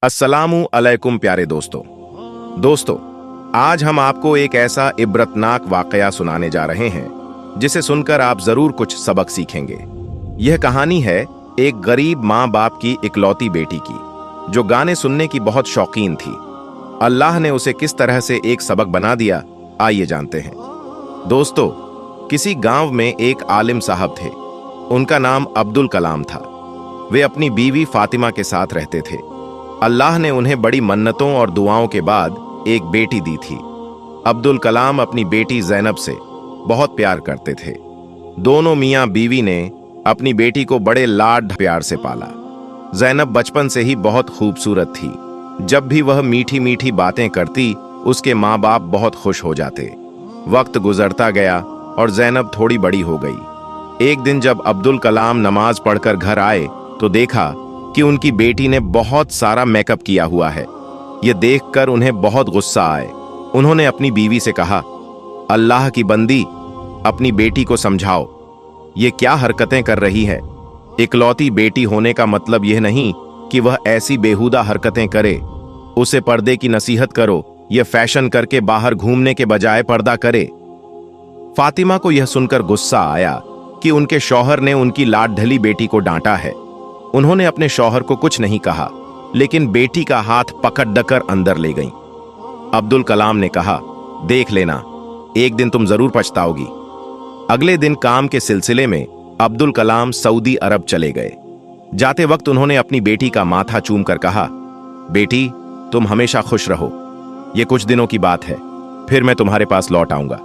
अस्सलामु अलैकुम प्यारे दोस्तों, आज हम आपको एक ऐसा इब्रतनाक वाकया सुनाने जा रहे हैं जिसे सुनकर आप जरूर कुछ सबक सीखेंगे। यह कहानी है एक गरीब माँ बाप की इकलौती बेटी की जो गाने सुनने की बहुत शौकीन थी। अल्लाह ने उसे किस तरह से एक सबक बना दिया, आइए जानते हैं। दोस्तों, किसी गांव में एक आलिम साहब थे। उनका नाम अब्दुल कलाम था। वे अपनी बीवी फातिमा के साथ रहते थे। अल्लाह ने उन्हें बड़ी मन्नतों और दुआओं के बाद एक बेटी दी थी। अब्दुल कलाम अपनी बेटी ज़ैनब से बहुत प्यार करते थे। दोनों मियाँ बीवी ने अपनी बेटी को बड़े लाड प्यार से पाला। ज़ैनब बचपन से ही बहुत खूबसूरत थी। जब भी वह मीठी मीठी बातें करती, उसके माँ बाप बहुत खुश हो जाते। वक्त गुजरता गया और ज़ैनब थोड़ी बड़ी हो गई। एक दिन जब अब्दुल कलाम नमाज पढ़कर घर आए तो देखा कि उनकी बेटी ने बहुत सारा मेकअप किया हुआ है। यह देखकर उन्हें बहुत गुस्सा आए। उन्होंने अपनी बीवी से कहा, अल्लाह की बंदी, अपनी बेटी को समझाओ, ये क्या हरकतें कर रही है। इकलौती बेटी होने का मतलब यह नहीं कि वह ऐसी बेहुदा हरकतें करे। उसे पर्दे की नसीहत करो। यह फैशन करके बाहर घूमने के बजाय पर्दा करे। फातिमा को यह सुनकर गुस्सा आया कि उनके शौहर ने उनकी लाडली बेटी को डांटा है। उन्होंने अपने शौहर को कुछ नहीं कहा, लेकिन बेटी का हाथ पकड़ डकर अंदर ले गईं। अब्दुल कलाम ने कहा, देख लेना, एक दिन तुम जरूर पछताओगी। अगले दिन काम के सिलसिले में अब्दुल कलाम सऊदी अरब चले गए। जाते वक्त उन्होंने अपनी बेटी का माथा चूमकर कहा, बेटी, तुम हमेशा खुश रहो। यह कुछ दिनों की बात है, फिर मैं तुम्हारे पास लौट आऊंगा।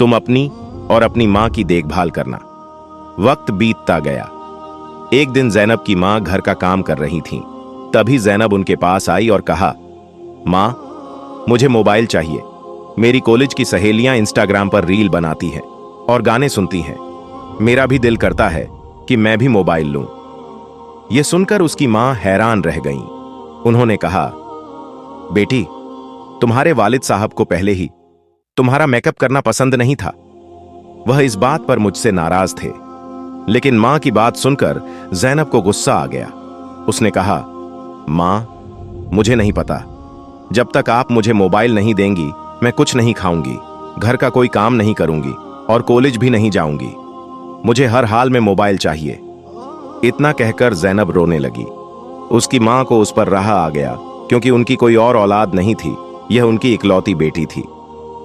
तुम अपनी और अपनी मां की देखभाल करना। वक्त बीतता गया। एक दिन ज़ैनब की मां घर का काम कर रही थीं। तभी ज़ैनब उनके पास आई और कहा, मां, मुझे मोबाइल चाहिए। मेरी कॉलेज की सहेलियां इंस्टाग्राम पर रील बनाती हैं और गाने सुनती हैं। मेरा भी दिल करता है कि मैं भी मोबाइल लूं। यह सुनकर उसकी मां हैरान रह गईं। उन्होंने कहा, बेटी, तुम्हारे वालिद साहब को पहले ही तुम्हारा मेकअप करना पसंद नहीं था। वह इस बात पर मुझसे नाराज थे। लेकिन मां की बात सुनकर ज़ैनब को गुस्सा आ गया। उसने कहा, मां, मुझे नहीं पता। जब तक आप मुझे मोबाइल नहीं देंगी, मैं कुछ नहीं खाऊंगी, घर का कोई काम नहीं करूंगी और कॉलेज भी नहीं जाऊंगी। मुझे हर हाल में मोबाइल चाहिए। इतना कहकर ज़ैनब रोने लगी। उसकी मां को उस पर रहा आ गया, क्योंकि उनकी कोई और औलाद नहीं थी। यह उनकी इकलौती बेटी थी।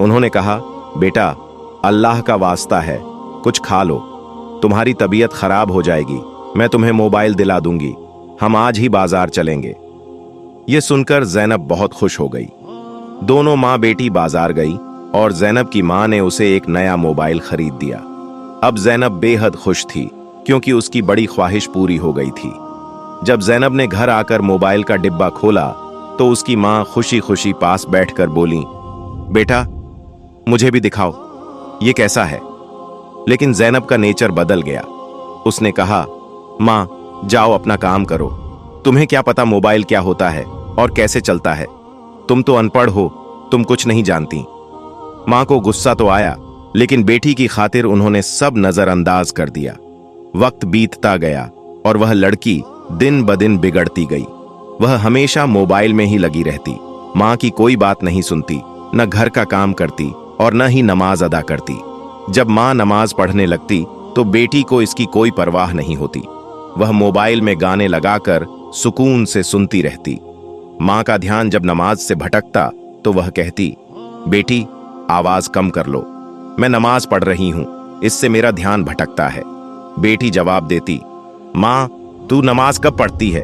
उन्होंने कहा, बेटा, अल्लाह का वास्ता है, कुछ खा लो। तुम्हारी तबीयत खराब हो जाएगी। मैं तुम्हें मोबाइल दिला दूंगी। हम आज ही बाजार चलेंगे। यह सुनकर ज़ैनब बहुत खुश हो गई। दोनों माँ बेटी बाजार गई और ज़ैनब की माँ ने उसे एक नया मोबाइल खरीद दिया। अब ज़ैनब बेहद खुश थी, क्योंकि उसकी बड़ी ख्वाहिश पूरी हो गई थी। जब ज़ैनब ने घर आकर मोबाइल का डिब्बा खोला तो उसकी माँ खुशी खुशी पास बैठकर बोली, बेटा, मुझे भी दिखाओ, ये कैसा है। लेकिन ज़ैनब का नेचर बदल गया। उसने कहा, मां, जाओ अपना काम करो। तुम्हें क्या पता मोबाइल क्या होता है और कैसे चलता है। तुम तो अनपढ़ हो, तुम कुछ नहीं जानती। मां को गुस्सा तो आया, लेकिन बेटी की खातिर उन्होंने सब नजरअंदाज कर दिया। वक्त बीतता गया और वह लड़की दिन ब दिन बिगड़ती गई। वह हमेशा मोबाइल में ही लगी रहती। मां की कोई बात नहीं सुनती, न घर का काम करती और न ही नमाज अदा करती। जब मां नमाज पढ़ने लगती तो बेटी को इसकी कोई परवाह नहीं होती। वह मोबाइल में गाने लगाकर सुकून से सुनती रहती। मां का ध्यान जब नमाज से भटकता तो वह कहती, बेटी, आवाज कम कर लो, मैं नमाज पढ़ रही हूं, इससे मेरा ध्यान भटकता है। बेटी जवाब देती, मां, तू नमाज कब पढ़ती है?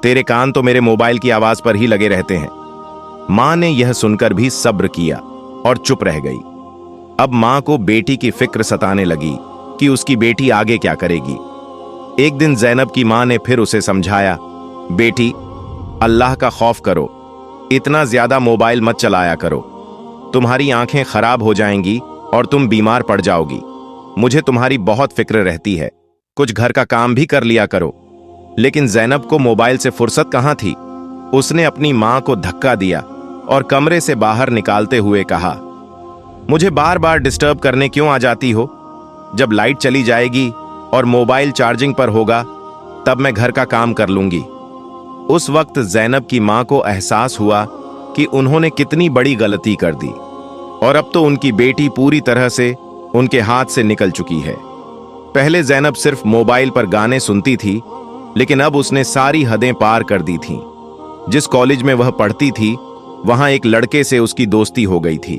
तेरे कान तो मेरे मोबाइल की आवाज पर ही लगे रहते हैं। मां ने यह सुनकर भी सब्र किया और चुप रह गई। अब मां को बेटी की फिक्र सताने लगी कि उसकी बेटी आगे क्या करेगी। एक दिन ज़ैनब की मां ने फिर उसे समझाया, बेटी, अल्लाह का खौफ करो, इतना ज्यादा मोबाइल मत चलाया करो। तुम्हारी आंखें खराब हो जाएंगी और तुम बीमार पड़ जाओगी। मुझे तुम्हारी बहुत फिक्र रहती है, कुछ घर का काम भी कर लिया करो। लेकिन ज़ैनब को मोबाइल से फुर्सत कहां थी। उसने अपनी मां को धक्का दिया और कमरे से बाहर निकालते हुए कहा, मुझे बार बार डिस्टर्ब करने क्यों आ जाती हो? जब लाइट चली जाएगी और मोबाइल चार्जिंग पर होगा, तब मैं घर का काम कर लूंगी। उस वक्त जैनब की मां को एहसास हुआ कि उन्होंने कितनी बड़ी गलती कर दी और अब तो उनकी बेटी पूरी तरह से उनके हाथ से निकल चुकी है। पहले जैनब सिर्फ मोबाइल पर गाने सुनती थी, लेकिन अब उसने सारी हदें पार कर दी थीं। जिस कॉलेज में वह पढ़ती थी, वहां एक लड़के से उसकी दोस्ती हो गई थी।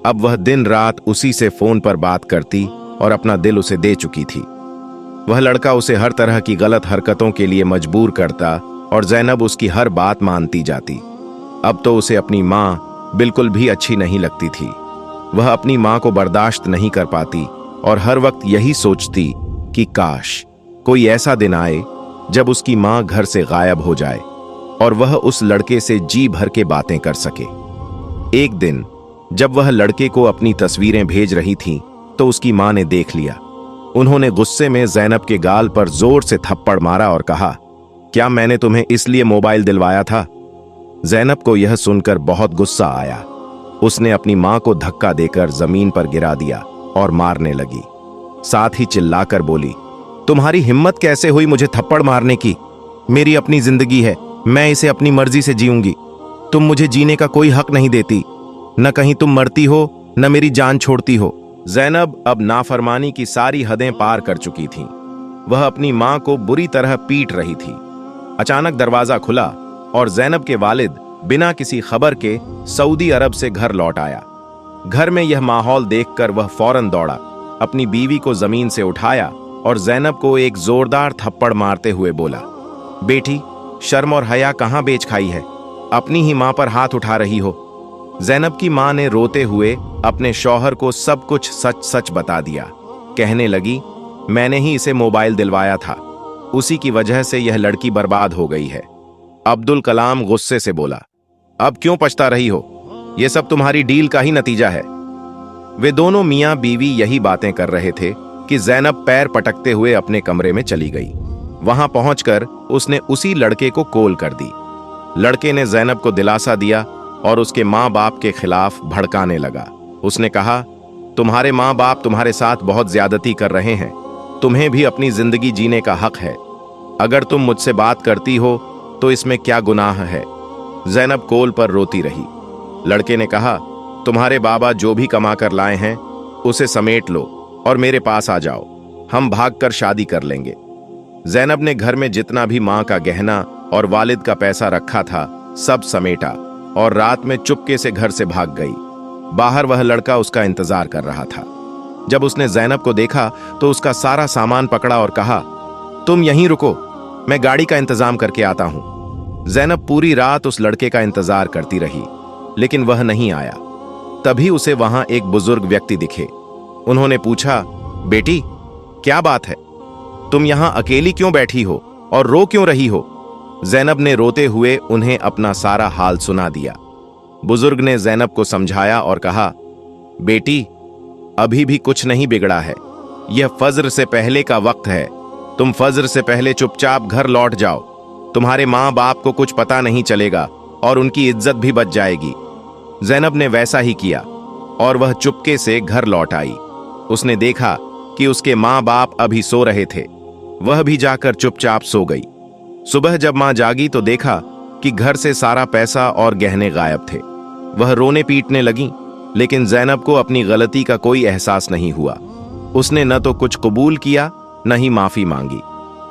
अब वह दिन रात उसी से फोन पर बात करती और अपना दिल उसे दे चुकी थी। वह लड़का उसे हर तरह की गलत हरकतों के लिए मजबूर करता और जैनब उसकी हर बात मानती जाती। अब तो उसे अपनी मां बिल्कुल भी अच्छी नहीं लगती थी। वह अपनी मां को बर्दाश्त नहीं कर पाती और हर वक्त यही सोचती कि काश कोई ऐसा दिन आए जब उसकी मां घर से गायब हो जाए और वह उस लड़के से जी भर के बातें कर सके। एक दिन जब वह लड़के को अपनी तस्वीरें भेज रही थी तो उसकी मां ने देख लिया। उन्होंने गुस्से में जैनब के गाल पर जोर से थप्पड़ मारा और कहा, क्या मैंने तुम्हें इसलिए मोबाइल दिलवाया था? जैनब को यह सुनकर बहुत गुस्सा आया। उसने अपनी मां को धक्का देकर जमीन पर गिरा दिया और मारने लगी। साथ ही चिल्लाकर बोली, तुम्हारी हिम्मत कैसे हुई मुझे थप्पड़ मारने की? मेरी अपनी जिंदगी है, मैं इसे अपनी मर्जी से जीऊंगी। तुम मुझे जीने का कोई हक नहीं देती। न कहीं तुम मरती हो न मेरी जान छोड़ती हो। जैनब अब नाफरमानी की सारी हदें पार कर चुकी थी। वह अपनी मां को बुरी तरह पीट रही थी। अचानक दरवाजा खुला और जैनब के वालिद बिना किसी खबर के सऊदी अरब से घर लौट आया। घर में यह माहौल देखकर वह फौरन दौड़ा, अपनी बीवी को जमीन से उठाया और जैनब को एक जोरदार थप्पड़ मारते हुए बोला, बेटी, शर्म और हया कहां बेच खाई है? अपनी ही मां पर हाथ उठा रही हो। जैनब की मां ने रोते हुए अपने शौहर को सब कुछ सच सच बता दिया। कहने लगी, मैंने ही इसे मोबाइल दिलवाया था, उसी की वजह से यह लड़की बर्बाद हो गई है। अब्दुल कलाम गुस्से से बोला, अब क्यों पछता रही हो? यह सब तुम्हारी डील का ही नतीजा है। वे दोनों मियां बीवी यही बातें कर रहे थे कि जैनब पैर पटकते हुए अपने कमरे में चली गई। वहां पहुंचकर उसने उसी लड़के को कॉल कर दी। लड़के ने जैनब को दिलासा दिया और उसके माँ बाप के खिलाफ भड़काने लगा। उसने कहा, तुम्हारे माँ बाप तुम्हारे साथ बहुत ज्यादती कर रहे हैं, तुम्हें भी अपनी जिंदगी जीने का हक है। अगर तुम मुझसे बात करती हो तो इसमें क्या गुनाह है? जैनब कॉल पर रोती रही। लड़के ने कहा, तुम्हारे बाबा जो भी कमा कर लाए हैं उसे समेट लो और मेरे पास आ जाओ, हम भागकर शादी कर लेंगे। जैनब ने घर में जितना भी मां का गहना और वालिद का पैसा रखा था सब समेटा और रात में चुपके से घर से भाग गई। बाहर वह लड़का उसका इंतजार कर रहा था। जब उसने जैनब को देखा तो उसका सारा सामान पकड़ा और कहा, तुम यहीं रुको, मैं गाड़ी का इंतजाम करके आता हूं। जैनब पूरी रात उस लड़के का इंतजार करती रही, लेकिन वह नहीं आया। तभी उसे वहां एक बुजुर्ग व्यक्ति दिखे। उन्होंने पूछा, बेटी, क्या बात है? तुम यहां अकेली क्यों बैठी हो और रो क्यों रही हो? जैनब ने रोते हुए उन्हें अपना सारा हाल सुना दिया। बुजुर्ग ने जैनब को समझाया और कहा, बेटी, अभी भी कुछ नहीं बिगड़ा है। यह फज्र से पहले का वक्त है। तुम फज्र से पहले चुपचाप घर लौट जाओ। तुम्हारे माँ बाप को कुछ पता नहीं चलेगा और उनकी इज्जत भी बच जाएगी। जैनब ने वैसा ही किया और वह चुपके से घर लौट आई। उसने देखा कि उसके माँ बाप अभी सो रहे थे। वह भी जाकर चुपचाप सो गई। सुबह जब मां जागी तो देखा कि घर से सारा पैसा और गहने गायब थे। वह रोने पीटने लगी, लेकिन जैनब को अपनी गलती का कोई एहसास नहीं हुआ। उसने न तो कुछ कबूल किया न ही माफी मांगी।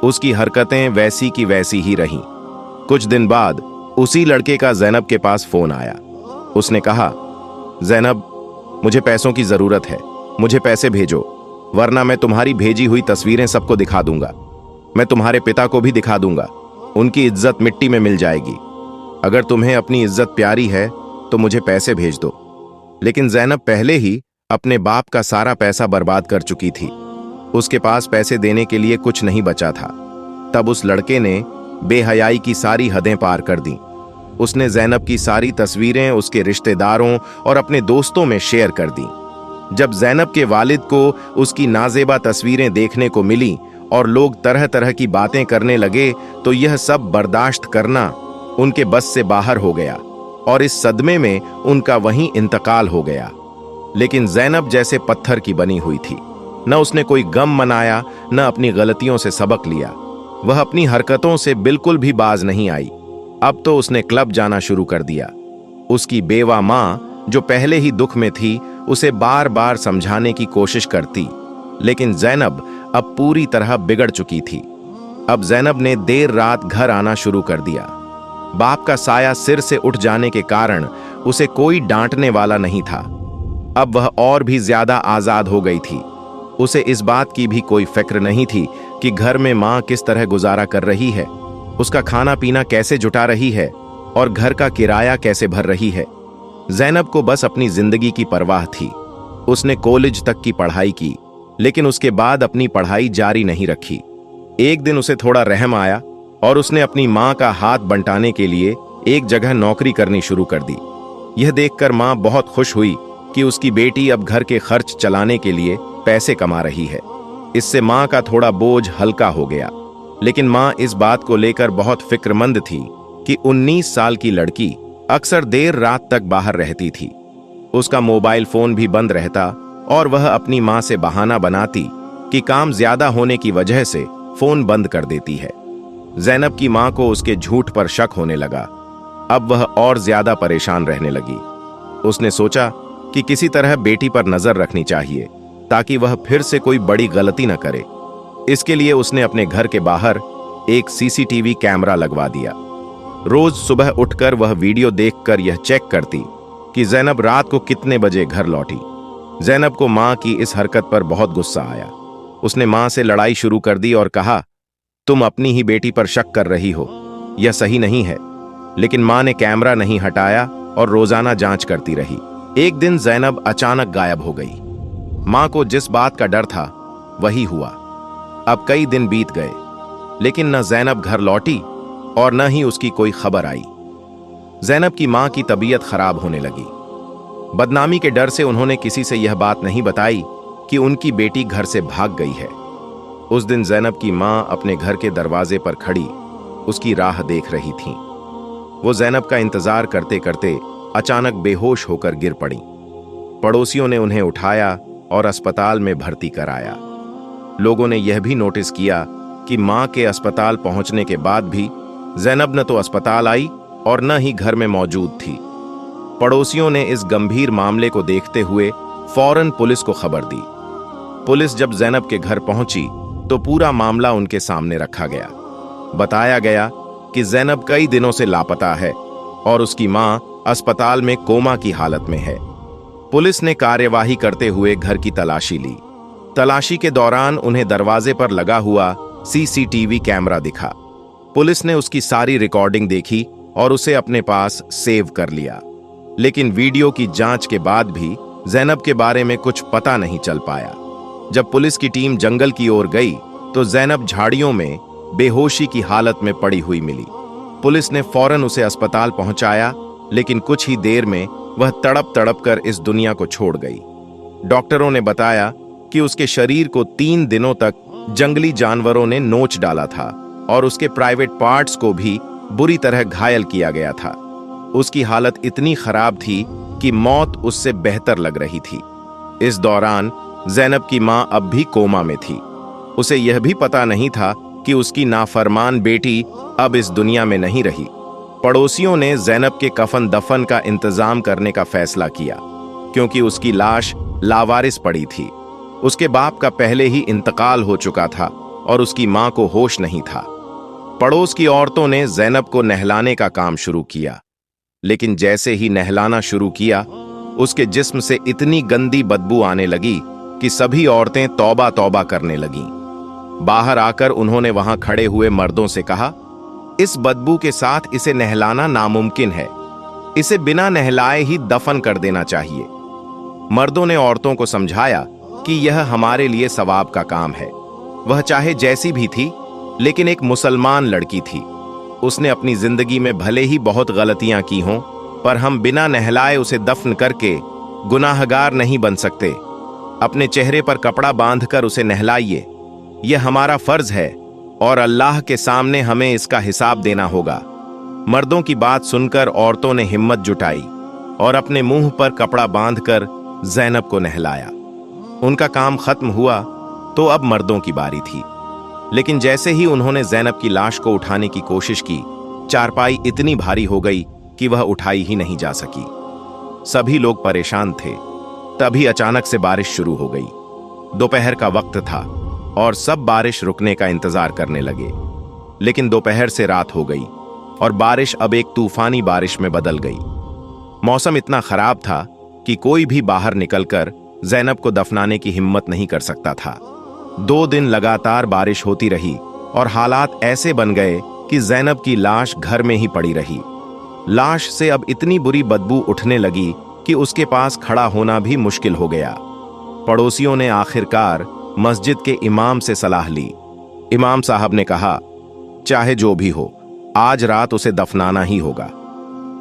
उसकी हरकतें वैसी की वैसी ही रहीं। कुछ दिन बाद उसी लड़के का जैनब के पास फोन आया। उसने कहा, जैनब, मुझे पैसों की जरूरत है, मुझे पैसे भेजो, वरना मैं तुम्हारी भेजी हुई तस्वीरें सबको दिखा दूंगा। मैं तुम्हारे पिता को भी दिखा दूंगा, उनकी इज्जत मिट्टी में मिल जाएगी। अगर तुम्हें अपनी इज्जत प्यारी है तो मुझे पैसे भेज दो। लेकिन जैनब पहले ही अपने बाप का सारा पैसा बर्बाद कर चुकी थी। उसके पास पैसे देने के लिए कुछ नहीं बचा था। तब उस लड़के ने बेहयाई की सारी हदें पार कर दी। उसने जैनब की सारी तस्वीरें उसके रिश्तेदारों और अपने दोस्तों में शेयर कर दी। जब जैनब के वालिद को उसकी नाजेबा तस्वीरें देखने को मिली और लोग तरह तरह की बातें करने लगे तो यह सब बर्दाश्त करना उनके बस से बाहर हो गया और इस सदमे में उनका वहीं इंतकाल हो गया। लेकिन जैनब जैसे पत्थर की बनी हुई थी। न उसने कोई गम मनाया, न अपनी गलतियों से सबक लिया। वह अपनी हरकतों से बिल्कुल भी बाज नहीं आई। अब तो उसने क्लब जाना शुरू कर दिया। उसकी बेवा माँ, जो पहले ही दुख में थी, उसे बार बार समझाने की कोशिश करती, लेकिन जैनब अब पूरी तरह बिगड़ चुकी थी। अब जैनब ने देर रात घर आना शुरू कर दिया। बाप का साया सिर से उठ जाने के कारण उसे कोई डांटने वाला नहीं था। अब वह और भी ज्यादा आजाद हो गई थी। उसे इस बात की भी कोई फिक्र नहीं थी कि घर में माँ किस तरह गुजारा कर रही है, उसका खाना पीना कैसे जुटा रही है और घर का किराया कैसे भर रही है। जैनब को बस अपनी जिंदगी की परवाह थी। उसने कॉलेज तक की पढ़ाई की, लेकिन उसके बाद अपनी पढ़ाई जारी नहीं रखी। एक दिन उसे थोड़ा रहम आया और उसने अपनी माँ का हाथ बंटाने के लिए एक जगह नौकरी करनी शुरू कर दी। यह देखकर माँ बहुत खुश हुई कि उसकी बेटी अब घर के खर्च चलाने के लिए पैसे कमा रही है। इससे माँ का थोड़ा बोझ हल्का हो गया। लेकिन माँ इस बात को लेकर बहुत फिक्रमंद थी कि 19 साल की लड़की अक्सर देर रात तक बाहर रहती थी। उसका मोबाइल फोन भी बंद रहता और वह अपनी माँ से बहाना बनाती कि काम ज्यादा होने की वजह से फोन बंद कर देती है। जैनब की माँ को उसके झूठ पर शक होने लगा। अब वह और ज्यादा परेशान रहने लगी। उसने सोचा कि किसी तरह बेटी पर नजर रखनी चाहिए ताकि वह फिर से कोई बड़ी गलती न करे। इसके लिए उसने अपने घर के बाहर एक सीसीटीवी कैमरा लगवा दिया। रोज सुबह उठकर वह वीडियो देखकर यह चेक करती कि जैनब रात को कितने बजे घर लौटी। जैनब को माँ की इस हरकत पर बहुत गुस्सा आया। उसने माँ से लड़ाई शुरू कर दी और कहा, तुम अपनी ही बेटी पर शक कर रही हो, यह सही नहीं है। लेकिन माँ ने कैमरा नहीं हटाया और रोजाना जांच करती रही। एक दिन जैनब अचानक गायब हो गई। माँ को जिस बात का डर था वही हुआ। अब कई दिन बीत गए, लेकिन न जैनब घर लौटी और न ही उसकी कोई खबर आई। जैनब की माँ की तबीयत खराब होने लगी। बदनामी के डर से उन्होंने किसी से यह बात नहीं बताई कि उनकी बेटी घर से भाग गई है। उस दिन जैनब की माँ अपने घर के दरवाजे पर खड़ी उसकी राह देख रही थीं। वो जैनब का इंतजार करते करते अचानक बेहोश होकर गिर पड़ी। पड़ोसियों ने उन्हें उठाया और अस्पताल में भर्ती कराया। लोगों ने यह भी नोटिस किया कि माँ के अस्पताल पहुंचने के बाद भी जैनब न तो अस्पताल आई और न ही घर में मौजूद थी। पड़ोसियों ने इस गंभीर मामले को देखते हुए फौरन पुलिस को खबर दी। पुलिस जब जैनब के घर पहुंची तो पूरा मामला उनके सामने रखा गया। बताया गया कि जैनब कई दिनों से लापता है और उसकी मां अस्पताल में कोमा की हालत में है। पुलिस ने कार्यवाही करते हुए घर की तलाशी ली। तलाशी के दौरान उन्हें दरवाजे पर लगा हुआ सीसीटीवी कैमरा दिखा। पुलिस ने उसकी सारी रिकॉर्डिंग देखी और उसे अपने पास सेव कर लिया। लेकिन वीडियो की जांच के बाद भी जैनब के बारे में कुछ पता नहीं चल पाया। जब पुलिस की टीम जंगल की ओर गई तो जैनब झाड़ियों में बेहोशी की हालत में पड़ी हुई मिली। पुलिस ने फौरन उसे अस्पताल पहुंचाया, लेकिन कुछ ही देर में वह तड़प तड़प कर इस दुनिया को छोड़ गई। डॉक्टरों ने बताया कि उसके शरीर को 3 दिनों तक जंगली जानवरों ने नोच डाला था और उसके प्राइवेट पार्ट्स को भी बुरी तरह घायल किया गया था। उसकी हालत इतनी खराब थी कि मौत उससे बेहतर लग रही थी। इस दौरान जैनब की मां अब भी कोमा में थी। उसे यह भी पता नहीं था कि उसकी नाफरमान बेटी अब इस दुनिया में नहीं रही। पड़ोसियों ने जैनब के कफन दफन का इंतजाम करने का फैसला किया, क्योंकि उसकी लाश लावारिस पड़ी थी। उसके बाप का पहले ही इंतकाल हो चुका था और उसकी मां को होश नहीं था। पड़ोस की औरतों ने जैनब को नहलाने का काम शुरू किया, लेकिन जैसे ही नहलाना शुरू किया, उसके जिस्म से इतनी गंदी बदबू आने लगी कि सभी औरतें तौबा तौबा करने लगीं। बाहर आकर उन्होंने वहां खड़े हुए मर्दों से कहा, इस बदबू के साथ इसे नहलाना नामुमकिन है, इसे बिना नहलाए ही दफन कर देना चाहिए। मर्दों ने औरतों को समझाया कि यह हमारे लिए सवाब का काम है। वह चाहे जैसी भी थी, लेकिन एक मुसलमान लड़की थी। उसने अपनी जिंदगी में भले ही बहुत गलतियां की हों, पर हम बिना नहलाए उसे दफन करके गुनाहगार नहीं बन सकते। अपने चेहरे पर कपड़ा बांधकर उसे नहलाइए, यह हमारा फर्ज है और अल्लाह के सामने हमें इसका हिसाब देना होगा। मर्दों की बात सुनकर औरतों ने हिम्मत जुटाई और अपने मुंह पर कपड़ा बांधकर जैनब को नहलाया। उनका काम खत्म हुआ तो अब मर्दों की बारी थी। लेकिन जैसे ही उन्होंने जैनब की लाश को उठाने की कोशिश की चारपाई इतनी भारी हो गई कि वह उठाई ही नहीं जा सकी। सभी लोग परेशान थे। तभी अचानक से बारिश शुरू हो गई। दोपहर का वक्त था और सब बारिश रुकने का इंतजार करने लगे। लेकिन दोपहर से रात हो गई और बारिश अब एक तूफानी बारिश में बदल गई। मौसम इतना खराब था कि कोई भी बाहर निकलकर ज़ैनब को दफनाने की हिम्मत नहीं कर सकता था। 2 दिन लगातार बारिश होती रही और हालात ऐसे बन गए कि ज़ैनब की लाश घर में ही पड़ी रही। लाश से अब इतनी बुरी बदबू उठने लगी कि उसके पास खड़ा होना भी मुश्किल हो गया। पड़ोसियों ने आखिरकार मस्जिद के इमाम से सलाह ली। इमाम साहब ने कहा, चाहे जो भी हो, आज रात उसे दफनाना ही होगा।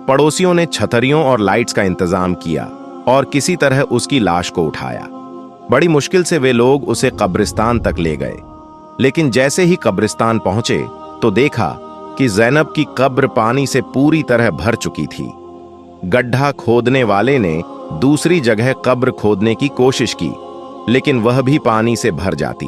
पड़ोसियों ने छतरियों और लाइट्स का इंतजाम किया और किसी तरह उसकी लाश को उठाया। बड़ी मुश्किल से वे लोग उसे कब्रिस्तान तक ले गए। लेकिन जैसे ही कब्रिस्तान पहुंचे तो देखा कि ज़ैनब की कब्र पानी से पूरी तरह भर चुकी थी। गड्ढा खोदने वाले ने दूसरी जगह कब्र खोदने की कोशिश की, लेकिन वह भी पानी से भर जाती।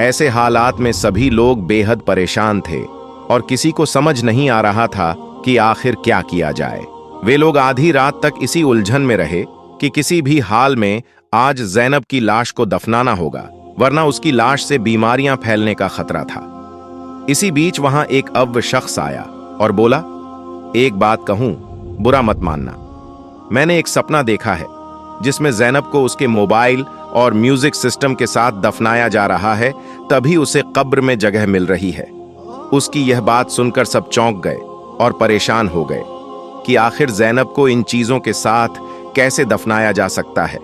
ऐसे हालात में सभी लोग बेहद परेशान थे और किसी को समझ नहीं आ रहा था कि आखिर क्या किया जाए। वे लोग आधी रात तक इसी उलझन में रहे कि किसी भी हाल में आज ज़ैनब की लाश को दफनाना होगा, वरना उसकी लाश से बीमारियां फैलने का खतरा था। इसी बीच वहां एक अव्व शख्स आया और बोला, एक बात कहूं, बुरा मत मानना। मैंने एक सपना देखा है जिसमें ज़ैनब को उसके मोबाइल और म्यूजिक सिस्टम के साथ दफनाया जा रहा है, तभी उसे कब्र में जगह मिल रही है। उसकी यह बात सुनकर सब चौंक गए और परेशान हो गए कि आखिर ज़ैनब को इन चीजों के साथ कैसे दफनाया जा सकता है।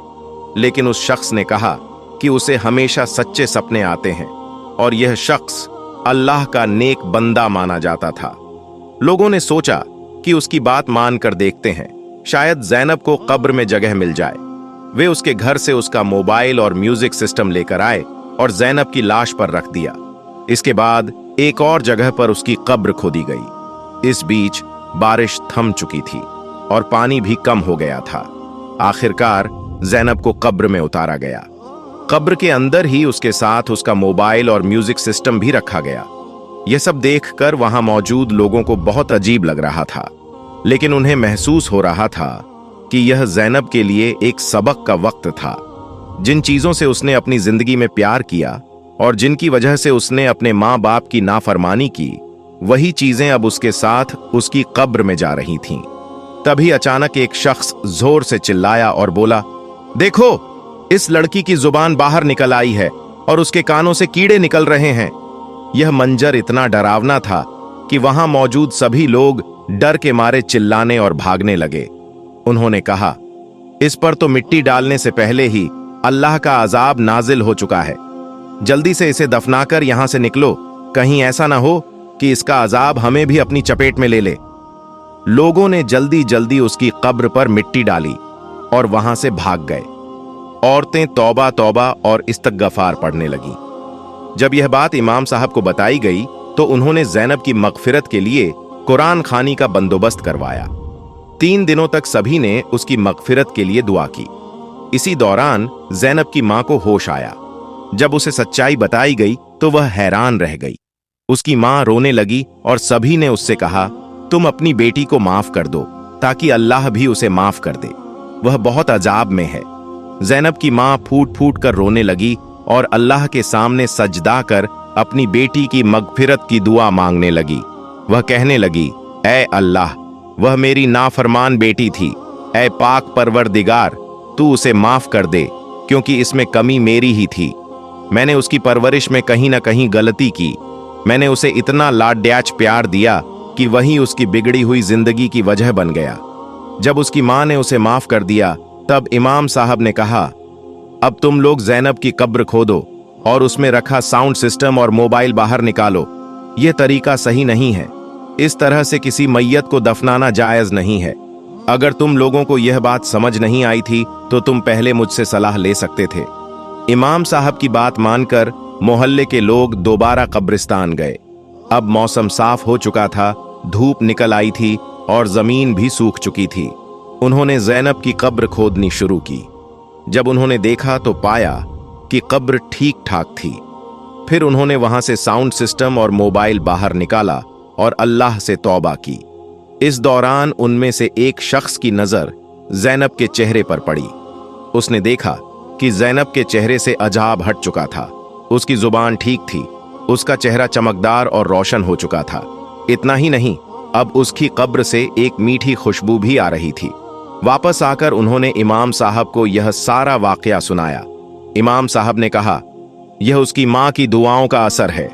लेकिन उस शख्स ने कहा कि उसे हमेशा सच्चे सपने आते हैं और यह शख्स अल्लाह का नेक बंदा माना जाता था। लोगों ने सोचा कि उसकी बात मानकर देखते हैं, शायद ज़ैनब को कब्र में जगह मिल जाए। वे उसके घर से उसका मोबाइल और म्यूजिक सिस्टम लेकर आए और ज़ैनब की लाश पर रख दिया। इसके बाद एक और जगह पर उसकी कब्र खोदी गई। इस बीच बारिश थम चुकी थी और पानी भी कम हो गया था। आखिरकार ज़ैनब को कब्र में उतारा गया। कब्र के अंदर ही उसके साथ उसका मोबाइल और म्यूजिक सिस्टम भी रखा गया। यह सब देखकर वहां मौजूद लोगों को बहुत अजीब लग रहा था, लेकिन उन्हें महसूस हो रहा था कि यह ज़ैनब के लिए एक सबक का वक्त था। जिन चीजों से उसने अपनी जिंदगी में प्यार किया और जिनकी वजह से उसने अपने माँ बाप की नाफरमानी की, वही चीजें अब उसके साथ उसकी कब्र में जा रही थीं। तभी अचानक एक शख्स जोर से चिल्लाया और बोला, देखो, इस लड़की की जुबान बाहर निकल आई है और उसके कानों से कीड़े निकल रहे हैं। यह मंजर इतना डरावना था कि वहां मौजूद सभी लोग डर के मारे चिल्लाने और भागने लगे। उन्होंने कहा, इस पर तो मिट्टी डालने से पहले ही अल्लाह का अजाब नाजिल हो चुका है। जल्दी से इसे दफनाकर यहां से निकलो, कहीं ऐसा ना हो कि इसका अजाब हमें भी अपनी चपेट में ले ले। लोगों ने जल्दी जल्दी उसकी कब्र पर मिट्टी डाली और वहां से भाग गए। औरतें तौबा तौबा और इस्तगफार पढ़ने लगी। जब यह बात इमाम साहब को बताई गई तो उन्होंने ज़ैनब की मगफिरत के लिए कुरान खानी का बंदोबस्त करवाया। 3 दिनों तक सभी ने उसकी मगफिरत के लिए दुआ की। इसी दौरान ज़ैनब की मां को होश आया। जब उसे सच्चाई बताई गई तो वह हैरान रह गई। उसकी मां रोने लगी और सभी ने उससे कहा, तुम अपनी बेटी को माफ कर दो ताकि अल्लाह भी उसे माफ कर दे, वह बहुत अजाब में है। ज़ैनब की मां फूट फूट कर रोने लगी और अल्लाह के सामने सजदा कर अपनी बेटी की मगफिरत की दुआ मांगने लगी। वह कहने लगी, ऐ अल्लाह, वह मेरी नाफरमान बेटी थी। ऐ पाक परवरदिगार, तू उसे माफ कर दे, क्योंकि इसमें कमी मेरी ही थी। मैंने उसकी परवरिश में कहीं ना कहीं गलती की। मैंने उसे इतना लाड्याच प्यार दिया कि वही उसकी बिगड़ी हुई जिंदगी की वजह बन गया। जब उसकी मां ने उसे माफ कर दिया तब इमाम साहब ने कहा, अब तुम लोग ज़ैनब की कब्र खोदो और उसमें रखा साउंड सिस्टम और मोबाइल बाहर निकालो। यह तरीका सही नहीं है। इस तरह से किसी मैयत को दफनाना जायज नहीं है। अगर तुम लोगों को यह बात समझ नहीं आई थी तो तुम पहले मुझसे सलाह ले सकते थे। इमाम साहब की बात मानकर मोहल्ले के लोग दोबारा कब्रिस्तान गए। अब मौसम साफ हो चुका था, धूप निकल आई थी और जमीन भी सूख चुकी थी। उन्होंने ज़ैनब की कब्र खोदनी शुरू की। जब उन्होंने देखा तो पाया कि कब्र ठीक ठाक थी। फिर उन्होंने वहां से साउंड सिस्टम और मोबाइल बाहर निकाला और अल्लाह से तौबा की। इस दौरान उनमें से एक शख्स की नजर ज़ैनब के चेहरे पर पड़ी। उसने देखा कि ज़ैनब के चेहरे से अजाब हट चुका था। उसकी जुबान ठीक थी, उसका चेहरा चमकदार और रोशन हो चुका था। इतना ही नहीं, अब उसकी कब्र से एक मीठी खुशबू भी आ रही थी। वापस आकर उन्होंने इमाम साहब को यह सारा वाकया सुनाया। इमाम साहब ने कहा, यह उसकी माँ की दुआओं का असर है,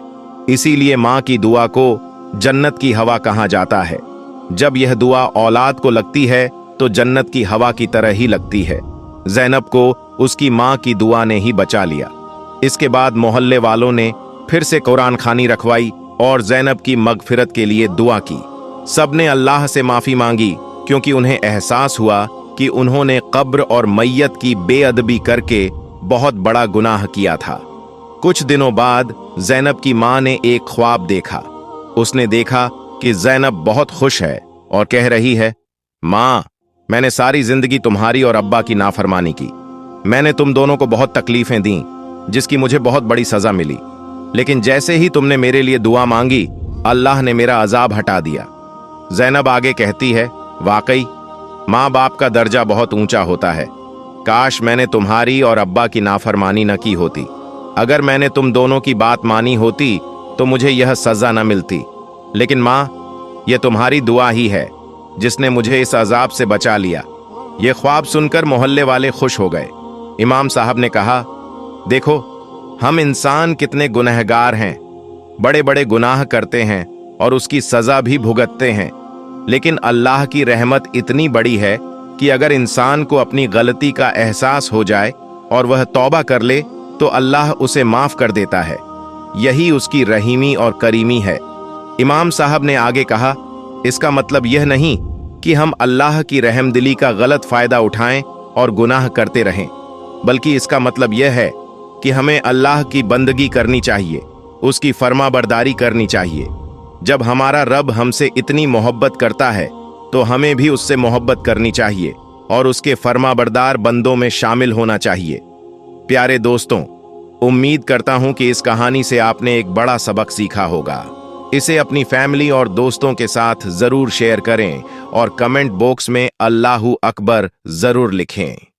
इसीलिए माँ की दुआ को जन्नत की हवा कहा जाता है। जब यह दुआ औलाद को लगती है तो जन्नत की हवा की तरह ही लगती है। ज़ैनब को उसकी माँ की दुआ ने ही बचा लिया। इसके बाद मोहल्ले वालों ने फिर से कुरान खानी रखवाई और ज़ैनब की मगफिरत के लिए दुआ की। सबने अल्लाह से माफी मांगी, क्योंकि उन्हें एहसास हुआ कि उन्होंने कब्र और मैयत की बेअदबी करके बहुत बड़ा गुनाह किया था। कुछ दिनों बाद ज़ैनब की माँ ने एक ख्वाब देखा। उसने देखा कि ज़ैनब बहुत खुश है और कह रही है, माँ, मैंने सारी जिंदगी तुम्हारी और अब्बा की नाफरमानी की। मैंने तुम दोनों को बहुत तकलीफें दी, जिसकी मुझे बहुत बड़ी सजा मिली। लेकिन जैसे ही तुमने मेरे लिए दुआ मांगी, अल्लाह ने मेरा अजाब हटा दिया। ज़ैनब आगे कहती है, वाकई माँ बाप का दर्जा बहुत ऊंचा होता है। काश मैंने तुम्हारी और अब्बा की नाफरमानी न की होती। अगर मैंने तुम दोनों की बात मानी होती तो मुझे यह सजा न मिलती। लेकिन माँ, यह तुम्हारी दुआ ही है जिसने मुझे इस अजाब से बचा लिया। यह ख्वाब सुनकर मोहल्ले वाले खुश हो गए। इमाम साहब ने कहा, देखो, हम इंसान कितने गुनहगार हैं, बड़े बड़े गुनाह करते हैं और उसकी सजा भी भुगतते हैं। लेकिन अल्लाह की रहमत इतनी बड़ी है कि अगर इंसान को अपनी गलती का एहसास हो जाए और वह तौबा कर ले तो अल्लाह उसे माफ कर देता है। यही उसकी रहीमी और करीमी है। इमाम साहब ने आगे कहा, इसका मतलब यह नहीं कि हम अल्लाह की रहमदिली का गलत फायदा उठाएं और गुनाह करते रहें, बल्कि इसका मतलब यह है कि हमें अल्लाह की बंदगी करनी चाहिए, उसकी फर्माबरदारी करनी चाहिए। जब हमारा रब हमसे इतनी मोहब्बत करता है तो हमें भी उससे मोहब्बत करनी चाहिए और उसके फर्माबरदार बंदों में शामिल होना चाहिए। प्यारे दोस्तों, उम्मीद करता हूं कि इस कहानी से आपने एक बड़ा सबक सीखा होगा। इसे अपनी फैमिली और दोस्तों के साथ जरूर शेयर करें और कमेंट बॉक्स में अल्लाहू अकबर जरूर लिखें।